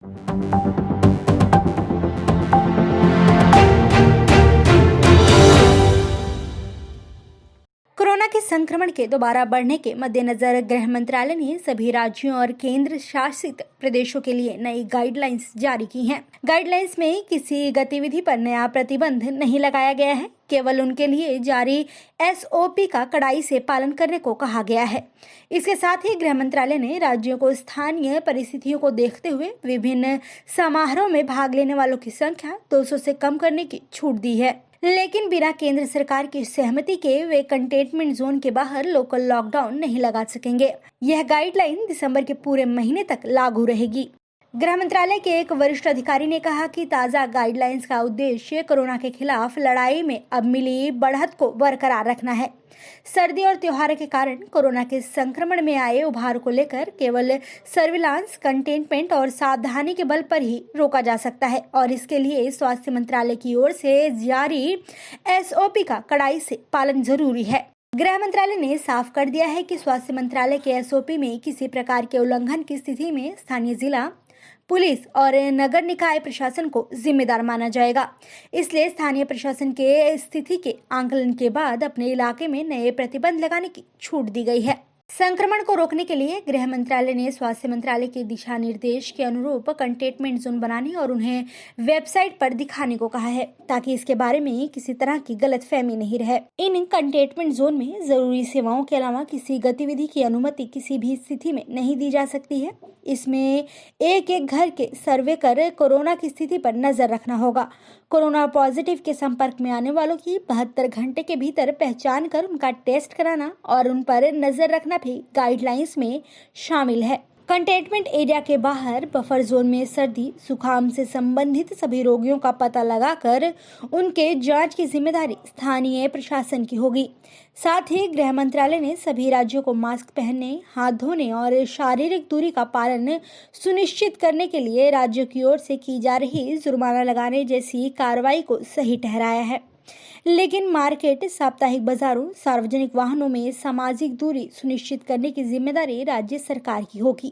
Corona के संक्रमण के दोबारा बढ़ने के मद्देनजर गृह मंत्रालय ने सभी राज्यों और केंद्र शासित प्रदेशों के लिए नई गाइडलाइंस जारी की हैं। गाइडलाइंस में किसी गतिविधि पर नया प्रतिबंध नहीं लगाया गया है, केवल उनके लिए जारी एसओपी का कड़ाई से पालन करने को कहा गया है। इसके साथ ही गृह मंत्रालय ने राज्यों को स्थानीय परिस्थितियों को देखते हुए विभिन्न समारोह में भाग लेने वालों की संख्या 200 से कम करने की छूट दी है, लेकिन बिना केंद्र सरकार की सहमति के वे कंटेनमेंट जोन के बाहर लोकल लॉकडाउन नहीं लगा सकेंगे। यह गाइडलाइन दिसंबर के पूरे महीने तक लागू रहेगी। गृह मंत्रालय के एक वरिष्ठ अधिकारी ने कहा कि ताज़ा गाइडलाइंस का उद्देश्य कोरोना के खिलाफ लड़ाई में अब मिली बढ़त को बरकरार रखना है। सर्दी और त्योहार के कारण कोरोना के संक्रमण में आए उभार को लेकर केवल सर्विलांस, कंटेनमेंट और सावधानी के बल पर ही रोका जा सकता है और इसके लिए स्वास्थ्य मंत्रालय की ओर से जारी एसओपी का कड़ाई से पालन जरूरी है। गृह मंत्रालय ने साफ कर दिया है कि स्वास्थ्य मंत्रालय के एसओपी में किसी प्रकार के उल्लंघन की स्थिति में स्थानीय जिला पुलिस और नगर निकाय प्रशासन को जिम्मेदार माना जाएगा। इसलिए स्थानीय प्रशासन के स्थिति के आकलन के बाद अपने इलाके में नए प्रतिबंध लगाने की छूट दी गई है। संक्रमण को रोकने के लिए गृह मंत्रालय ने स्वास्थ्य मंत्रालय के दिशा निर्देश के अनुरूप कंटेनमेंट जोन बनाने और उन्हें वेबसाइट पर दिखाने को कहा है, ताकि इसके बारे में किसी तरह की गलतफहमी नहीं रहे। इन कंटेनमेंट जोन में जरूरी सेवाओं के अलावा किसी गतिविधि की अनुमति किसी भी स्थिति में नहीं दी जा सकती है। इसमें एक एक घर के सर्वे कर कोरोना की स्थिति पर नजर रखना होगा। कोरोना पॉजिटिव के संपर्क में आने वालों की 72 घंटे के भीतर पहचान कर उनका टेस्ट कराना और उन पर नजर रखना भी गाइडलाइंस में शामिल है। कंटेनमेंट एरिया के बाहर बफर जोन में सर्दी, जुकाम से संबंधित सभी रोगियों का पता लगाकर उनके जांच की जिम्मेदारी स्थानीय प्रशासन की होगी। साथ ही गृह मंत्रालय ने सभी राज्यों को मास्क पहनने, हाथ धोने और शारीरिक दूरी का पालन सुनिश्चित करने के लिए राज्यों की ओर से की जा रही जुर्माना लगाने जैसी कार्रवाई को सही ठहराया है। लेकिन मार्केट, साप्ताहिक बाजारों, सार्वजनिक वाहनों में सामाजिक दूरी सुनिश्चित करने की जिम्मेदारी राज्य सरकार की होगी।